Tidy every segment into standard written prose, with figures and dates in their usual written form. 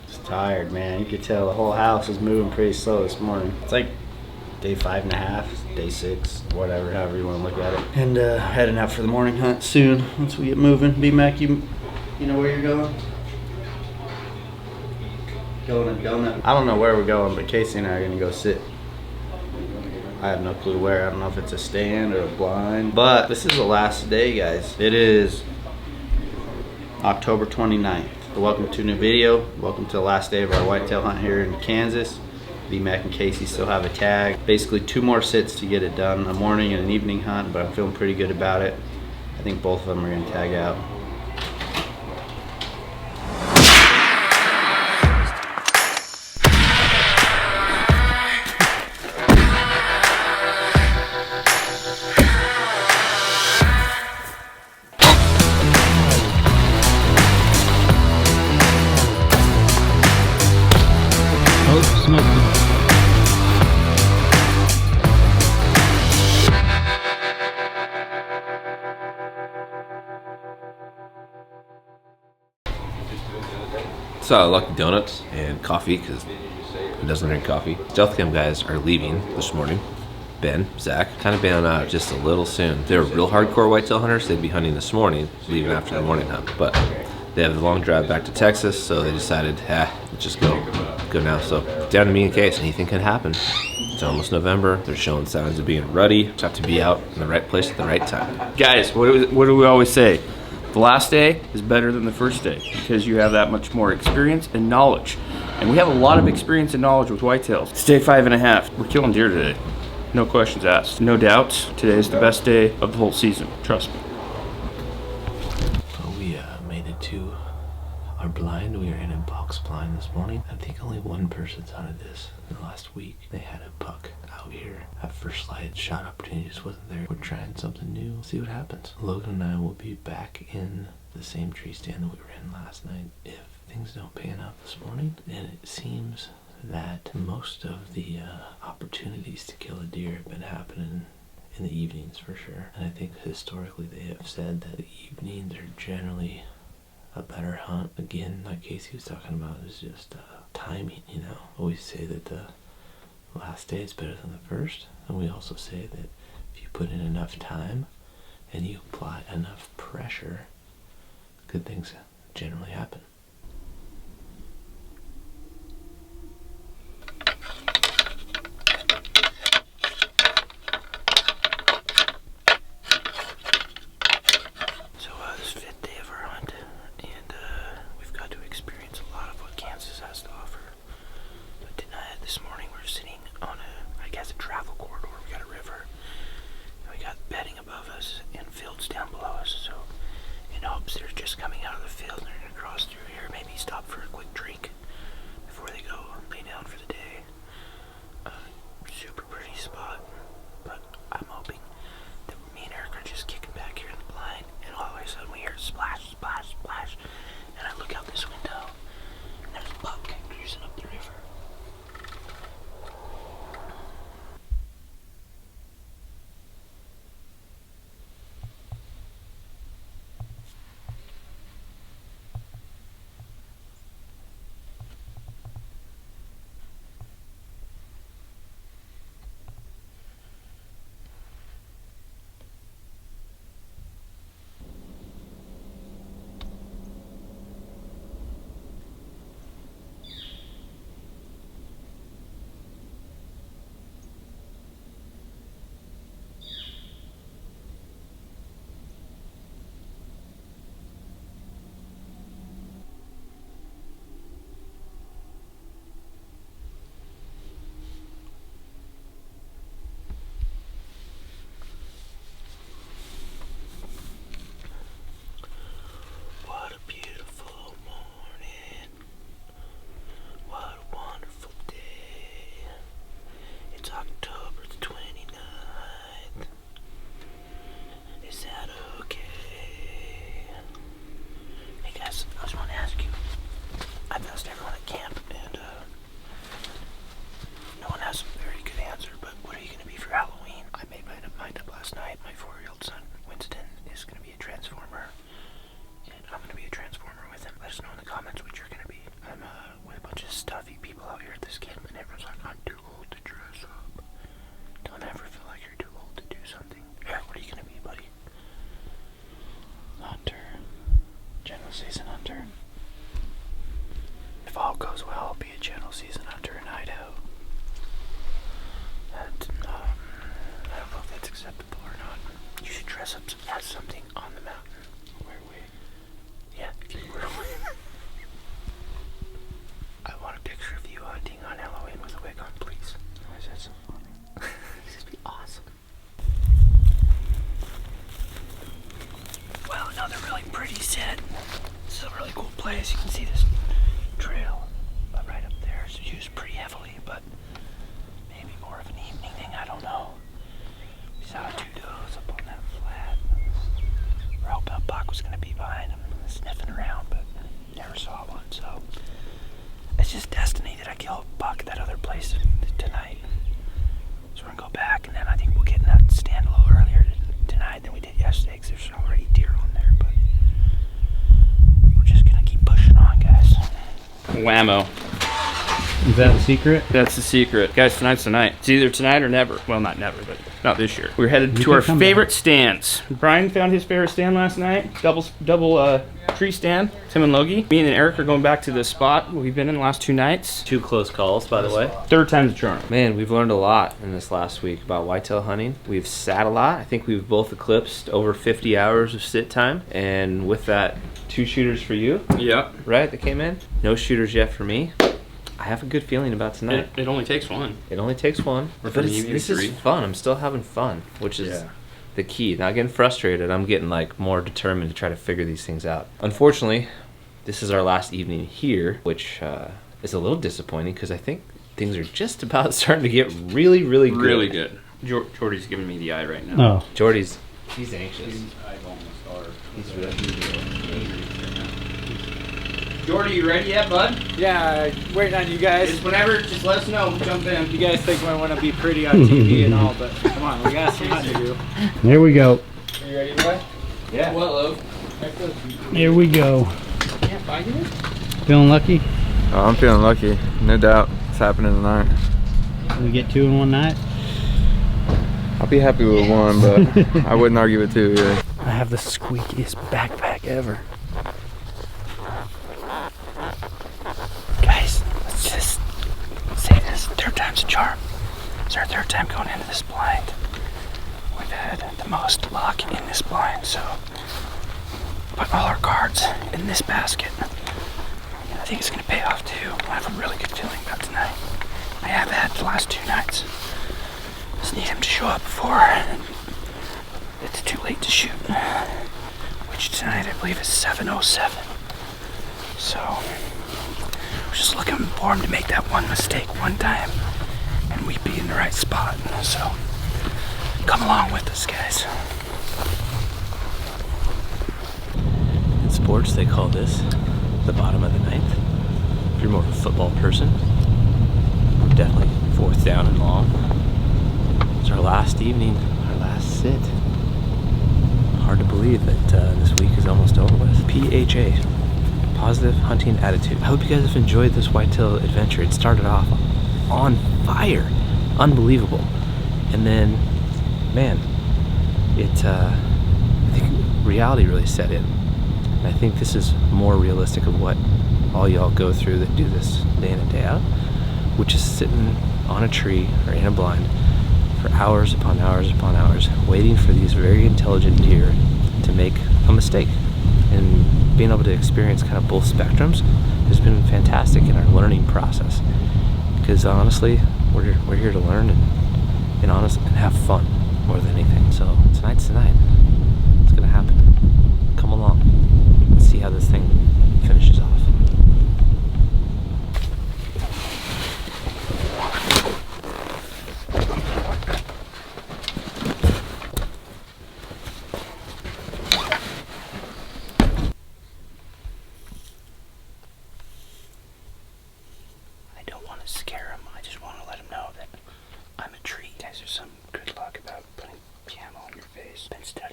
Just tired, man. You could tell the whole house is moving pretty slow this morning. It's like day 5.5, day 6, whatever, however you want to look at it. And heading out for the morning hunt soon once we get moving. B-Mac, you know where you're going? Going to Donut. I don't know where we're going, but Casey and I are going to go sit. I have no clue where. I don't know if it's a stand or a blind. But this is the last day, guys. It is October 29th. So welcome to a new video. Welcome to the last day of our whitetail hunt here in Kansas. B-Mac and Casey still have a tag. Basically 2 more sits to get it done. A morning and an evening hunt, but I'm feeling pretty good about it. I think both of them are going to tag out. So Lucky Donuts and coffee, because who doesn't drink coffee? Stealthcam guys are leaving this morning. Ben, Zach, kind of bailing out just a little soon. They were real hardcore whitetail hunters. They'd be hunting this morning, leaving after the morning hunt. But they have a long drive back to Texas, so they decided, let's just go now. So down to me in case anything can happen. It's almost November. They're showing signs of being ruddy. Just have to be out in the right place at the right time. Guys, what do we always say? The last day is better than the first day because you have that much more experience and knowledge. And we have a lot of experience and knowledge with whitetails. It's day 5.5. We're killing deer today. No questions asked. No doubts. Today is the best day of the whole season. Trust me. Well, we made it to our blind. We are in a box blind this morning. I think only one person's hunted this in the last week. They had a buck out here. At first light, shot opportunity just wasn't there. We're trying something new. See what happens. Logan and I will be back in the same tree stand that we were in last night if things don't pan out this morning. And it seems that most of the opportunities to kill a deer have been happening in the evenings for sure. And I think historically they have said that the evenings are generally a better hunt. Again, like Casey was talking about, is just timing, you know. Always say that the last day is better than the first, and we also say that if you put in enough time and you apply enough pressure, good things generally happen. So this 5th day of our hunt, and we've got to experience a lot of what Kansas has to offer. But this morning we're sitting on a travel corridor. We got a river, and we got bedding above us and fields down below us. So in hopes they're just coming out of the field and they're gonna cross through channel season hunter. If all goes well, I'll be a channel season hunter in Idaho. And I don't know if that's acceptable or not. You should dress up as something on the mountain. Wear a wig. Yeah, if you wear a wig. I want a picture of you hunting on Halloween with a wig on, please. Why is that so funny? This would be awesome. Well, another really pretty set. This is a really cool place. You can see this trail right up there. It's used pretty heavily, but maybe more of an evening thing. I don't know. We saw two does up on that flat. We're hoping a buck was going to be behind him, sniffing around, but never saw one. So it's just destiny that I kill a buck at that other place tonight. So we're going to go back, and then I think we'll get in that stand a little earlier tonight than we did yesterday, because there's already deer on there. But we're just going to keep pushing on, guys. Whammo. Is that the secret? That's the secret. Guys, tonight's the night. It's either tonight or never. Well, not never, but not this year. We're headed to our favorite stands. Brian found his favorite stand last night. Double tree stand. Tim and Logie. Me and Eric are going back to the spot we've been in the last 2 nights. 2 close calls, by the way. Third time's a charm. Man, we've learned a lot in this last week about whitetail hunting. We've sat a lot. I think we've both eclipsed over 50 hours of sit time. And with that, 2 shooters for you. Yep. Right, that came in. No shooters yet for me. I have a good feeling about tonight. It only takes one. It only takes one. Or But for me, this 3. is fun. I'm still having fun, which is the key. Not getting frustrated. I'm getting like more determined to try to figure these things out. Unfortunately, this is our last evening here, which is a little disappointing because I think things are just about starting to get really, really good. Really good. Jordy's giving me the eye right now. Oh. Jordy's, he's anxious. He's Jordy, you ready yet, bud? Yeah, waiting on you guys. Just whenever, just let us know. We'll jump in. You guys think I want to be pretty on TV and all, but come on, we got some hunting to do. There we go. Are you ready, boy? Yeah. Well, love. Here we go. Can't find you? Feeling lucky? Oh, I'm feeling lucky, no doubt. It's happening tonight. We get 2 in one night? I'll be happy with 1, but I wouldn't argue with 2 either. I have the squeakiest backpack ever. Guys, let's just say this. 3rd time's a charm. It's our 3rd time going into this blind. We've had the most luck in this blind, so put all our cards in this basket. And I think it's going to pay off too. I have a really good feeling about tonight. I have had the last 2 nights. Just need him to show up before it's too late to shoot. Which tonight I believe is 7:07. So we're just looking for him to make that one mistake one time and we'd be in the right spot. So come along with us, guys. In sports they call this the bottom of the 9th. If you're more of a football person, we're definitely 4th down and long. It's our last evening, our last sit. Hard to believe that this week is almost over with. PHA, positive hunting attitude. I hope you guys have enjoyed this whitetail adventure. It started off on fire, unbelievable, and then, man, I think reality really set in. And I think this is more realistic of what all y'all go through that do this day in and day out, which is sitting on a tree or in a blind for hours upon hours upon hours, waiting for these very intelligent deer to make a mistake. And being able to experience kind of both spectrums has been fantastic in our learning process. Because honestly, we're here to learn and have fun more than anything. So tonight's the night. It's gonna happen. Come along. Let's see how this thing finishes off. Scare him. I just want to let him know that I'm a treat. Guys, there's some good luck about putting camo on your face. Been studying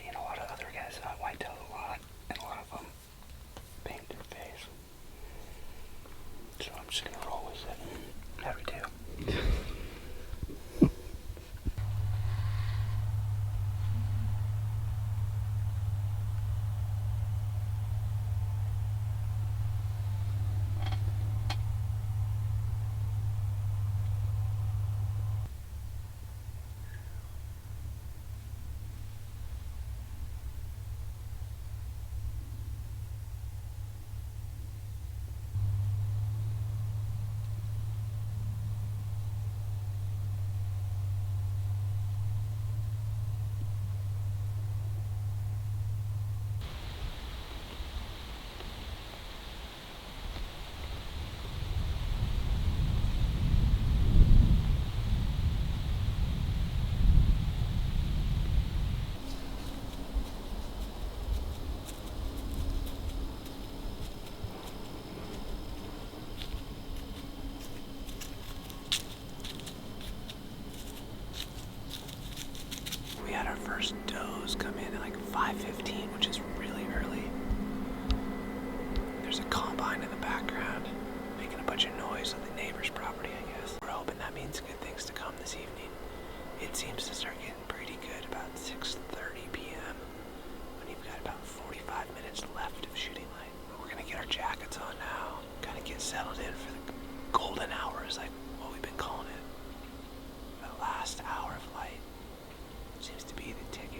like 5:15, which is really early. There's a combine in the background making a bunch of noise on the neighbor's property, I guess. We're hoping that means good things to come this evening. It seems to start getting pretty good about 6:30 p.m. when you've got about 45 minutes left of shooting light. But we're gonna get our jackets on now, kind of get settled in for the golden hours, like what we've been calling it. The last hour of light seems to be the ticket.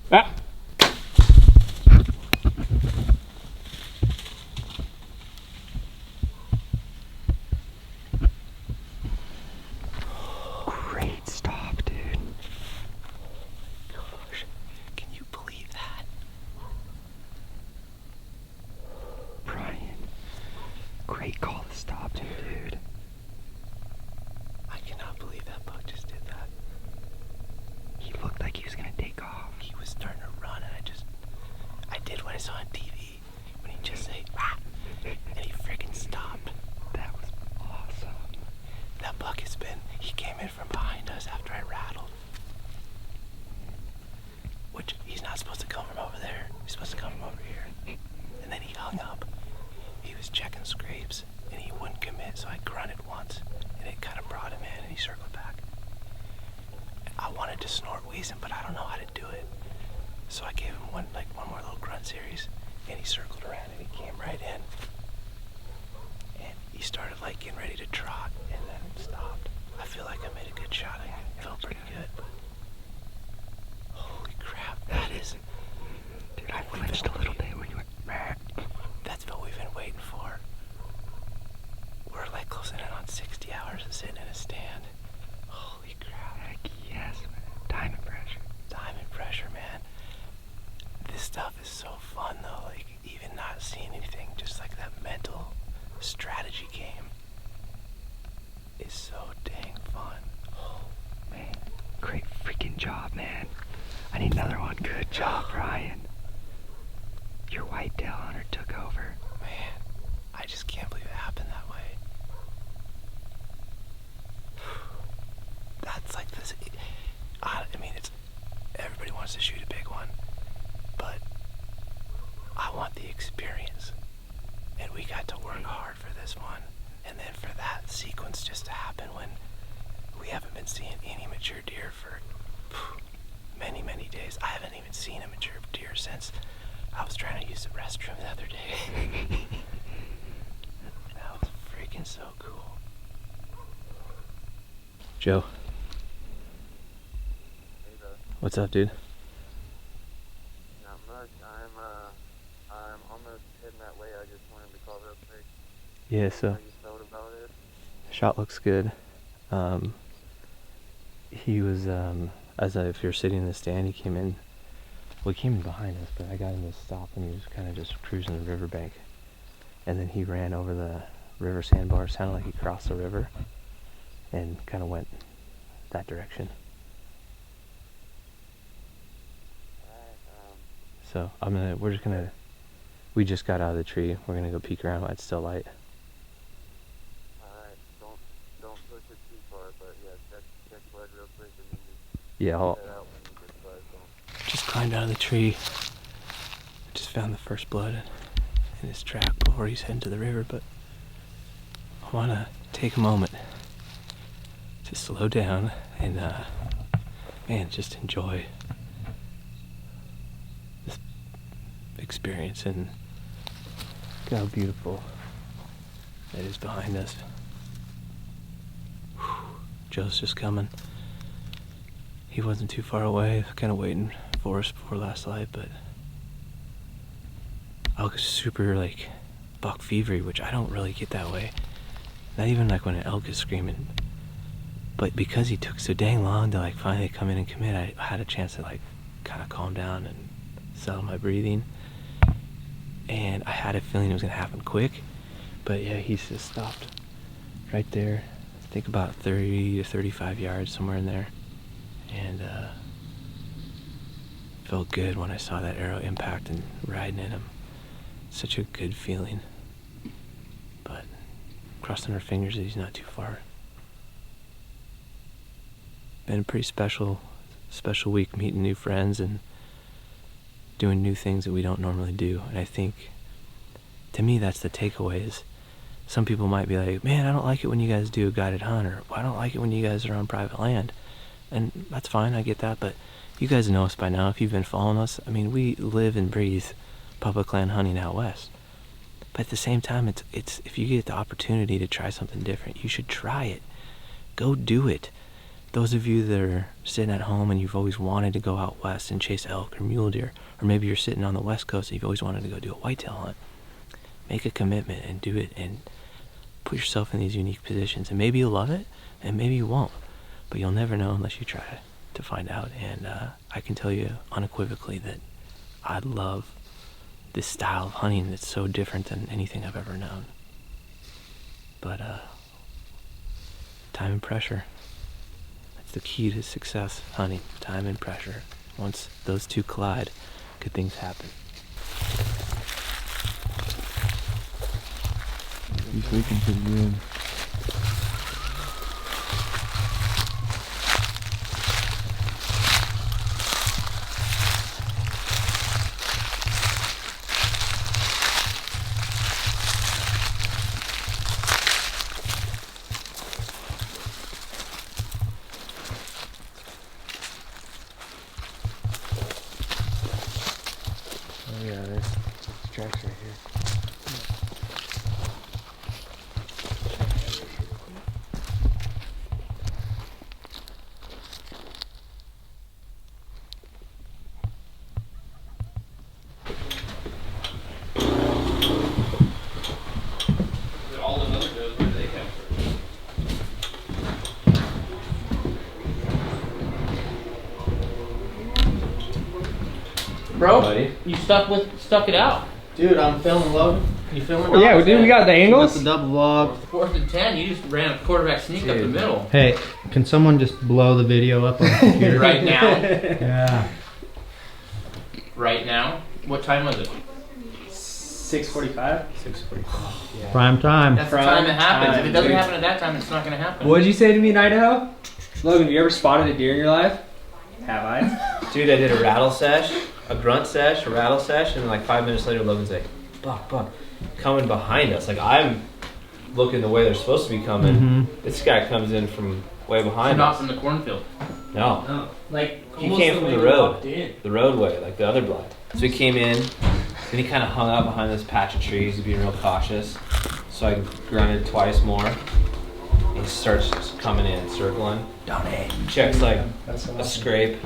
Ah. Great stop, dude. Oh my gosh. Can you believe that? Brian, great call to stop, dude. I cannot believe that buck just did that. He looked like he was gonna take off. He was starting to run, and I did what I saw on TV when he just say, ah, and he freaking stopped. That was awesome. That buck he came in from behind us after I rattled. Which, he's not supposed to come from over there. He's supposed to come from over here. And then he hung up. He was checking scrapes, and he wouldn't commit, so I grunted once, and it kind of brought him in, and he circled back. I wanted to snort wheeze him, but I don't know how to do it. So I gave him one more little grunt series, and he circled around, and he came right in. And he started getting ready to trot, and then it stopped. I feel like I made a good shot. I felt pretty good. flinched a little bit when you went, that's what we've been waiting for. We're like closing in on 60 hours of sitting in a stand. Holy crap. Heck yes, man. Time and pressure. Time and pressure, man. This stuff is so fun though, like even not seeing anything, just like that mental strategy game is so dang fun. Oh, man. Great freaking job, man. I need another one. Good job, Ryan. Your whitetail hunter took over. Man, I just can't believe it happened that way. That's like this. I mean, it's everybody wants to shoot a big one, but I want the experience. And we got to work hard for this one. And then for that sequence just to happen when we haven't been seeing any mature deer for many, many days. I haven't even seen a mature deer since I was trying to use the restroom the other day. That was freaking so cool. Joe. Hey, bro. What's up, dude? Not much. I'm almost heading that way. I just wanted to call real quick. Yeah, How so you felt about it? shot looks good. He was, if you're sitting in the stand, he came in. Well, he came in behind us, but I got him to stop and he was kind of just cruising the riverbank. And then he ran over the river sandbar, sounded like he crossed the river and kind of went that direction. Alright, So we just got out of the tree. We're gonna go peek around while it's still light. alright. Don't push it too far, but yeah, check blood real quick and then Yeah, just head out when you get blood. just climbed out of the tree. Just found the first blood in his track before he's heading to the river, but I want to take a moment to slow down and, man, just enjoy this experience and look how beautiful it is behind us. Whew. Joe's just coming. He wasn't too far away, kind of waiting for us before last light, but I was super like buck fevery, which I don't really get that way. Not even like when an elk is screaming. But because he took so dang long to like finally come in and commit, I had a chance to like kind of calm down and settle my breathing. And I had a feeling it was gonna happen quick. But yeah, he's just stopped right there. I think about 30 to 35 yards, somewhere in there. And felt good when I saw that arrow impact and riding in him. Such a good feeling. But crossing our fingers that he's not too far. Been a pretty special week, meeting new friends and doing new things that we don't normally do. And I think, to me, that's the takeaway is some people might be like, man, I don't like it when you guys do a guided hunt, or I don't like it when you guys are on private land. And that's fine, I get that, but you guys know us by now if you've been following us. I mean, we live and breathe public land hunting out west. But at the same time, it's if you get the opportunity to try something different, you should try it. Go do it. Those of you that are sitting at home and you've always wanted to go out west and chase elk or mule deer, or maybe you're sitting on the west coast and you've always wanted to go do a whitetail hunt, make a commitment and do it and put yourself in these unique positions. And maybe you'll love it and maybe you won't, but you'll never know unless you try to find out. And I can tell you unequivocally that I love this style of hunting that's so different than anything I've ever known. But time and pressure. That's the key to success hunting. Time and pressure. Once those two collide, good things happen. He's looking pretty good. Oh yeah, there's tracks right here. bro. buddy. You stuck it out. Dude, I'm filming Logan. You filming? Oh, yeah, dude, we got the angles. That's the double vlog. 4th and 10, you just ran a quarterback sneak up the middle. Hey, can someone just blow the video up on the computer? Right now. Yeah. Right now. What time was it? 6:45. 6:45. Yeah. Prime time. That's the time it happens. If it doesn't dude. happen at that time, it's not gonna happen. What did you say to me in Idaho? Logan, you ever spotted a deer in your life? Have I? Dude, I did a rattle sesh, a grunt sesh, a rattle sesh, and like 5 minutes later, Logan's like, buck, coming behind us. Like I'm looking the way they're supposed to be coming. Mm-hmm. This guy comes in from way So behind not us. from the cornfield. No, No. Like he almost came the from way the we road, walked in. the roadway, like the other blind. So he came in, then he kind of hung out behind this patch of trees. He's being real cautious. So I grunted twice more. He starts coming in, circling. Checks like a scrape.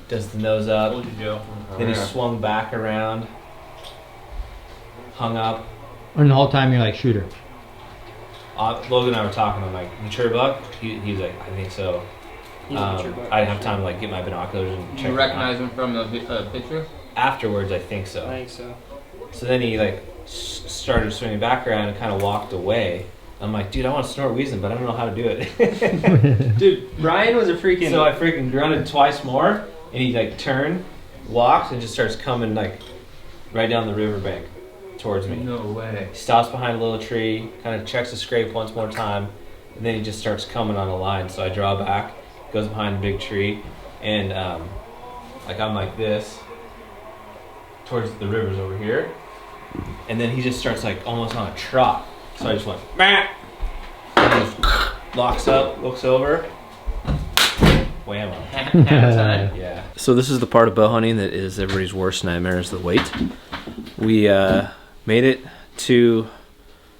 Does the nose up. Told you, Joe. Then he swung back around. Hung up. And the whole time you're like, shooter. Logan and I were talking. I'm like, mature buck? He's like, I think so. He's a mature buck. I didn't have time to like get my binoculars and Did check you him recognize out. him from the picture? Afterwards, I think so. I think so. So then he like started swinging back around and kind of walked away. I'm like, dude, I want to snort wheezing, but I don't know how to do it. Dude, Brian was a freaking. So I freaking grunted twice more, and he like turned, walks, and just starts coming like right down the riverbank towards me. No way. He stops behind a little tree, kind of checks the scrape once more time, and then he just starts coming on a line. So I draw back, goes behind a big tree, and like I'm like this towards the rivers over here, and then he just starts like almost on a trot. So I just went, bah! And he just locks up, looks over, whammo. Yeah. So this is the part of bow hunting that is everybody's worst nightmare, is the wait. We made it to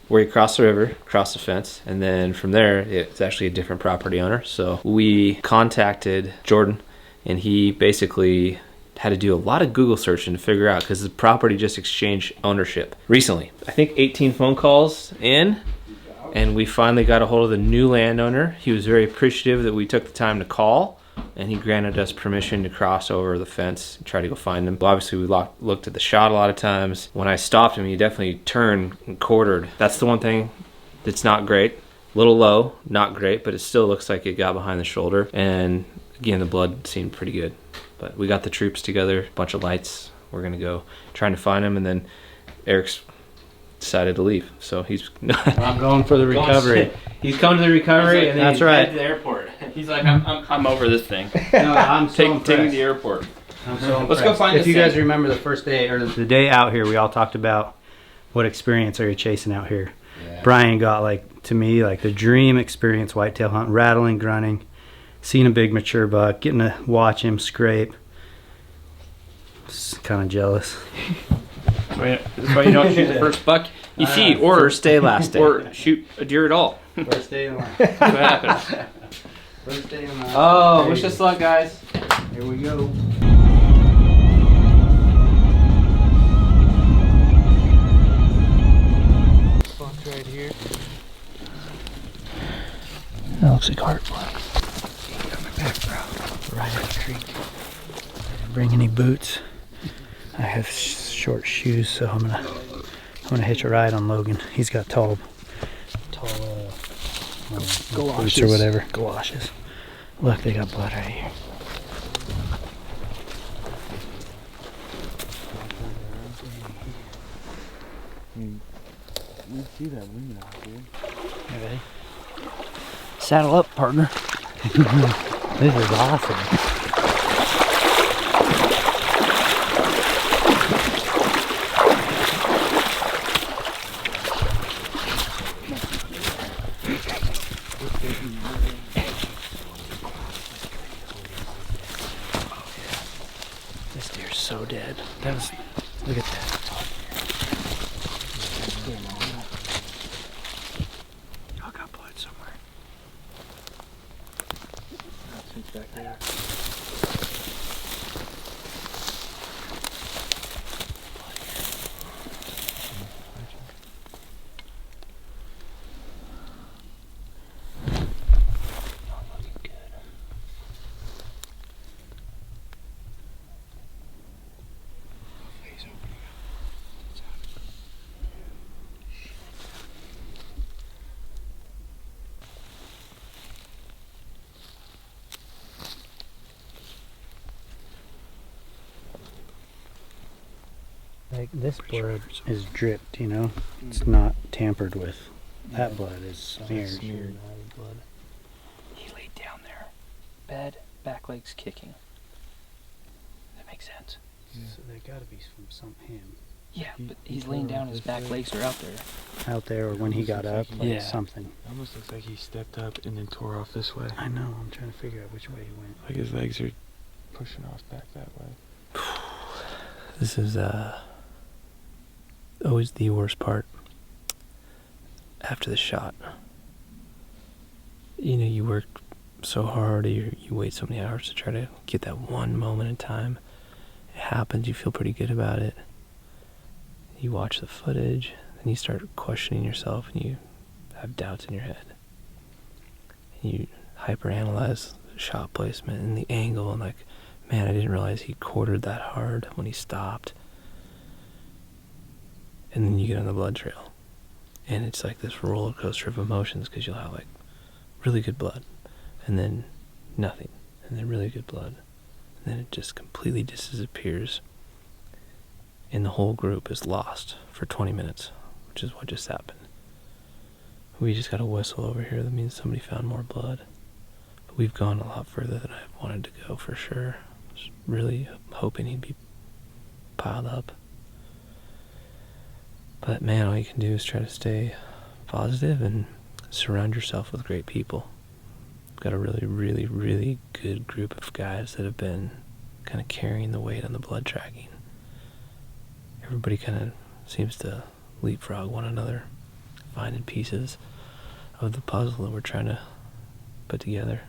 where you cross the river, cross the fence, and then from there, it's actually a different property owner. So we contacted Jordan, and he basically had to do a lot of Google searching to figure out, because the property just exchanged ownership recently. I think 18 phone calls in, and we finally got a hold of the new landowner. He was very appreciative that we took the time to call, and he granted us permission to cross over the fence and try to go find him. But obviously, we looked at the shot a lot of times. When I stopped him, he definitely turned and quartered. That's the one thing that's not great. A little low, not great, but it still looks like it got behind the shoulder. And again, the blood seemed pretty good. But we got the troops together, a bunch of lights. We're gonna go trying to find him, and then Eric's decided to leave. So he's I'm going for the recovery. He's coming to the recovery, and then That's he's right. headed to the airport. He's like, I'm over this thing. No, I'm so Take me to impressed. the airport. I'm so Let's go impressed. find If this you guys thing. remember the first day or the day out here, we all talked about what experience are you chasing out here. Yeah. Brian got, like, to me, like the dream experience whitetail hunting, rattling, grunting, seeing a big mature buck, getting to watch him scrape. Kind of jealous. That's why you don't shoot the first buck you see, or First day, last day. or shoot a deer at all. First day in line. That's what happens. First day in line. Oh, There wish you us luck, guys. go. Here we go. Right here. That looks like heartblood. Got my back, bro. Right at the creek. Didn't bring any boots. I have short shoes, so I'm gonna hitch a ride on Logan. He's got tall boots or whatever. Galoshes. Look, they got blood right here. We see that wind out, dude. You ready? Saddle up, partner. This is awesome. This deer's so dead. That was, look at that. I got blood somewhere. It's back there. Like this blood is dripped, you know? It's not tampered with. That blood is smeared. blood. He laid down there. Bed, back legs kicking. That makes sense. So they gotta be from him. Yeah, but he's laying down, his back legs are out there. Out there, or when he got up, like Yeah. something. It almost looks like he stepped up and then tore off this way. I know, I'm trying to figure out which way he went. Like his legs are pushing off back that way. This is always the worst part after the shot. You know, you work so hard, or you wait so many hours to try to get that one moment in time. It happens, you feel pretty good about it. You watch the footage, and you start questioning yourself, and you have doubts in your head. And you hyperanalyze the shot placement and the angle, and like, man, I didn't realize he quartered that hard when he stopped. And then you get on the blood trail, and it's like this roller coaster of emotions, because you'll have like really good blood, and then nothing, and then really good blood, and then it just completely disappears, and the whole group is lost for 20 minutes, which is what just happened. We just got a whistle over here that means somebody found more blood, but we've gone a lot further than I wanted to go, for sure. I was really hoping he'd be piled up. But man, all you can do is try to stay positive and surround yourself with great people. We've got a really, really, really good group of guys that have been kind of carrying the weight on the blood tracking. Everybody kind of seems to leapfrog one another, finding pieces of the puzzle that we're trying to put together.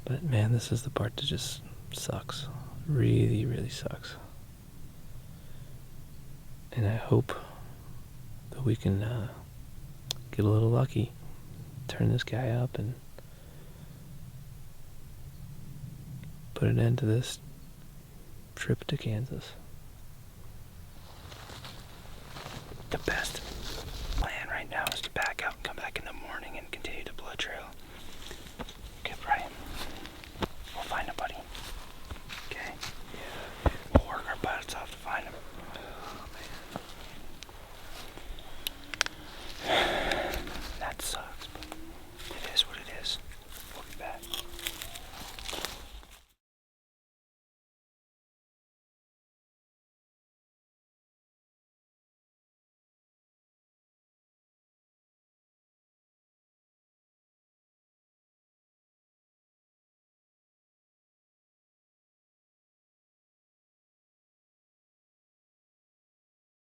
But man, this is the part that just sucks. Really, really sucks. And I hope that we can get a little lucky, turn this guy up, and put an end to this trip to Kansas. The best.